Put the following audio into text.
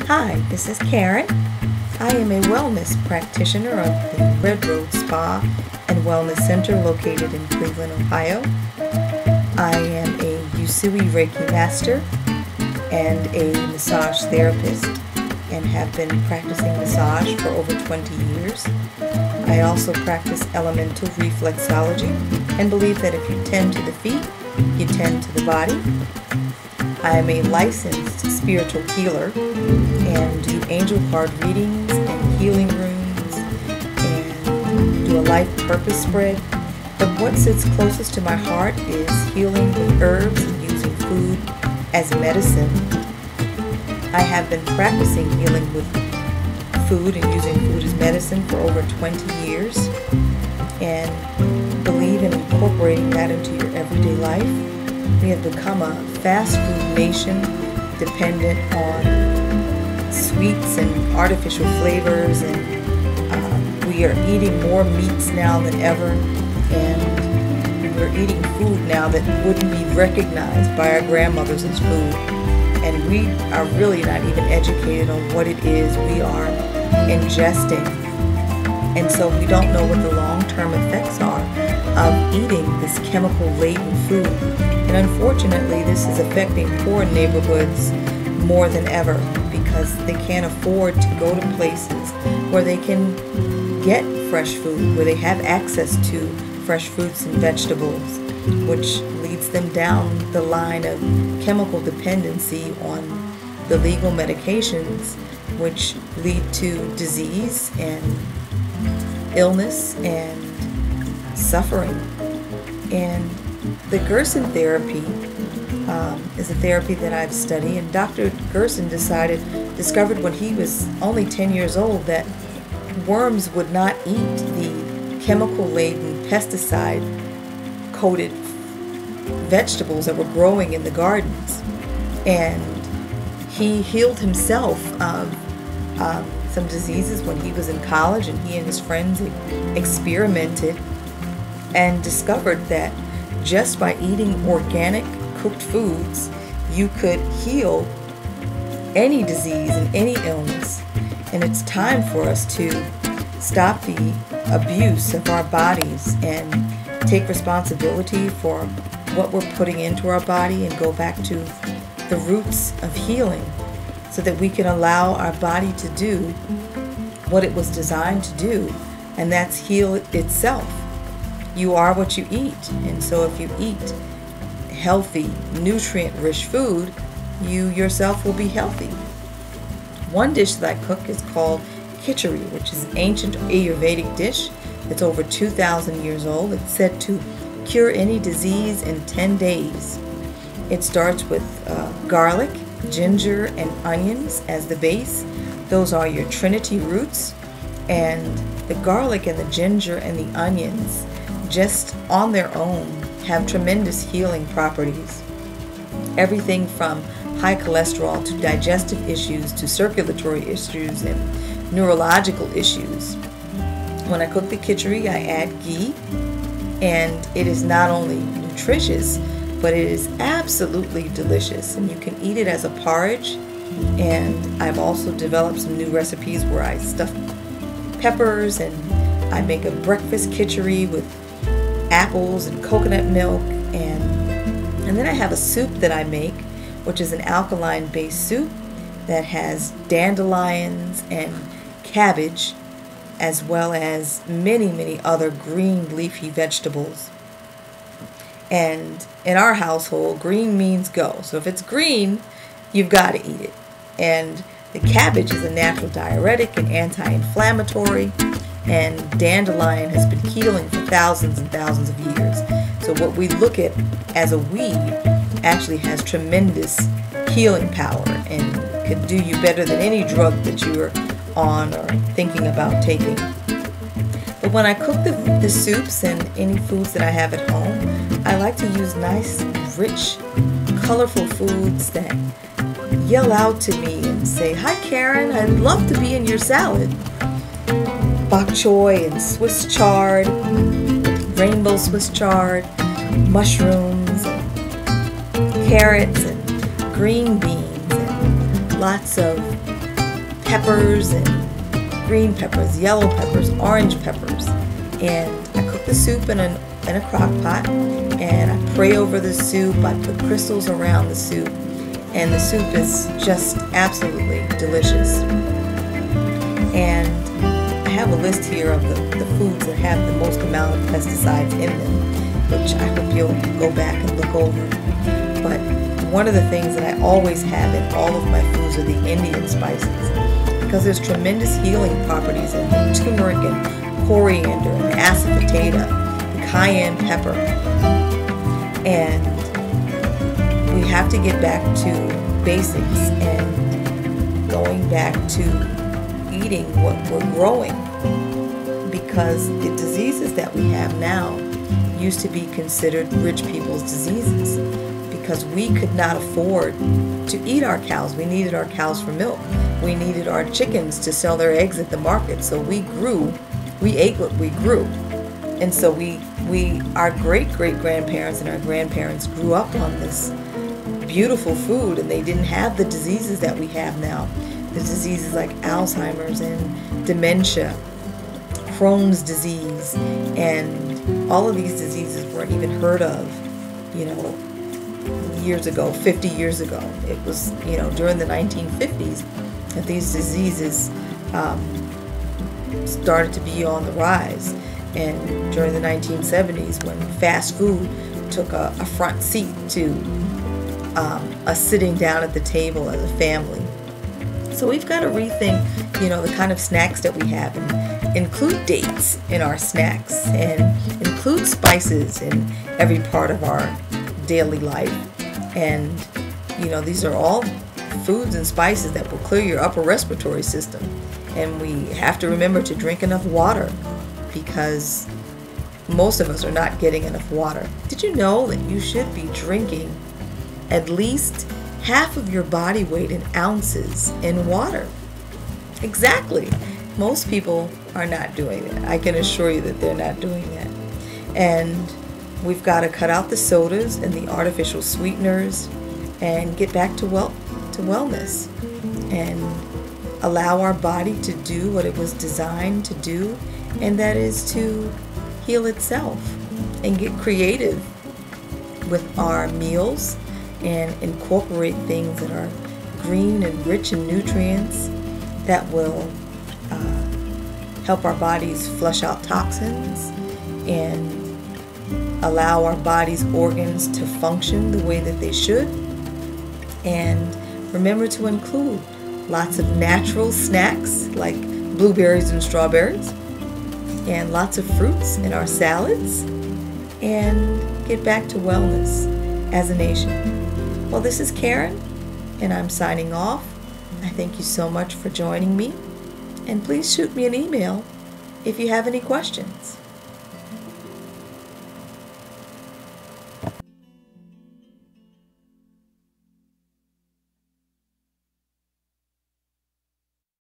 Hi, this is Karen. I am a wellness practitioner of the Red Road Spa and Wellness Center located in Cleveland, Ohio. I am a Usui Reiki master and a massage therapist and have been practicing massage for over 20 years. I also practice elemental reflexology and believe that if you tend to the feet, you tend to the body. I am a licensed spiritual healer and do angel card readings and healing rooms and do a life purpose spread. But what sits closest to my heart is healing with herbs and using food as medicine. I have been practicing healing with food and using food as medicine for over 20 years and believe in incorporating that into your everyday life. We have become a fast food nation dependent on sweets and artificial flavors, and we are eating more meats now than ever, and we're eating food now that wouldn't be recognized by our grandmothers as food, and we are really not even educated on what it is we are ingesting, and so we don't know what the long-term effects are of eating this chemical-laden food. And unfortunately, this is affecting poor neighborhoods more than ever because they can't afford to go to places where they can get fresh food, where they have access to fresh fruits and vegetables, which leads them down the line of chemical dependency on the legal medications, which lead to disease and illness and suffering. And the Gerson therapy is a therapy that I've studied, and Dr. Gerson discovered when he was only 10 years old that worms would not eat the chemical-laden, pesticide-coated vegetables that were growing in the gardens. And he healed himself of some diseases when he was in college, and he and his friends experimented and discovered that just by eating organic cooked foods, you could heal any disease and any illness. And it's time for us to stop the abuse of our bodies and take responsibility for what we're putting into our body and go back to the roots of healing so that we can allow our body to do what it was designed to do, and that's heal itself. You are what you eat, and so if you eat healthy, nutrient-rich food, you yourself will be healthy. One dish that I cook is called khichdi, which is an ancient Ayurvedic dish that's over 2,000 years old. It's said to cure any disease in 10 days. It starts with garlic, ginger, and onions as the base. Those are your trinity roots, and the garlic and the ginger and the onions just on their own have tremendous healing properties. Everything from high cholesterol to digestive issues to circulatory issues and neurological issues. When I cook the khichdi, I add ghee, and it is not only nutritious, but it is absolutely delicious, and you can eat it as a porridge. And I've also developed some new recipes where I stuff peppers, and I make a breakfast khichdi with apples and coconut milk, and then I have a soup that I make, which is an alkaline based soup that has dandelions and cabbage, as well as many other green leafy vegetables. And in our household, green means go. So if it's green, you've got to eat it. And the cabbage is a natural diuretic and anti-inflammatory, and dandelion has been healing for thousands and thousands of years. So what we look at as a weed actually has tremendous healing power and could do you better than any drug that you're on or thinking about taking. But when I cook the soups and any foods that I have at home, I like to use nice, rich, colorful foods that yell out to me and say, "Hi Karen, I'd love to be in your salad." Bok choy and Swiss chard, rainbow Swiss chard, mushrooms, and carrots, and green beans, and lots of peppers and green peppers, yellow peppers, orange peppers. And I cook the soup in a crock pot, and I pray over the soup. I put crystals around the soup, and the soup is just absolutely delicious. And I have a list here of the foods that have the most amount of pesticides in them, which I hope you'll go back and look over. But one of the things that I always have in all of my foods are the Indian spices, because there's tremendous healing properties in them. Turmeric and coriander and asafoetida, the cayenne pepper. And we have to get back to basics and going back to eating what we're growing, because the diseases that we have now used to be considered rich people's diseases, because we could not afford to eat our cows. We needed our cows for milk. We needed our chickens to sell their eggs at the market. So we ate what we grew. And so our great-great-grandparents and our grandparents grew up on this beautiful food, and they didn't have the diseases that we have now. The diseases like Alzheimer's and dementia, Crohn's disease, and all of these diseases weren't even heard of, years ago, 50 years ago. It was, during the 1950s that these diseases started to be on the rise. And during the 1970s, when fast food took a front seat to us sitting down at the table as a family. So we've got to rethink, the kind of snacks that we have, and include dates in our snacks, and include spices in every part of our daily life. And, these are all foods and spices that will clear your upper respiratory system. And we have to remember to drink enough water, because most of us are not getting enough water. Did you know that you should be drinking at least half of your body weight in ounces in water? Exactly. Most people are not doing that. I can assure you that they're not doing that. And we've got to cut out the sodas and the artificial sweeteners and get back to wellness and allow our body to do what it was designed to do, and that is to heal itself, and get creative with our meals and incorporate things that are green and rich in nutrients that will help our bodies flush out toxins and allow our body's organs to function the way that they should. And remember to include lots of natural snacks like blueberries and strawberries, and lots of fruits in our salads, and get back to wellness as a nation. Well, this is Karen, and I'm signing off. I thank you so much for joining me, and please shoot me an email if you have any questions.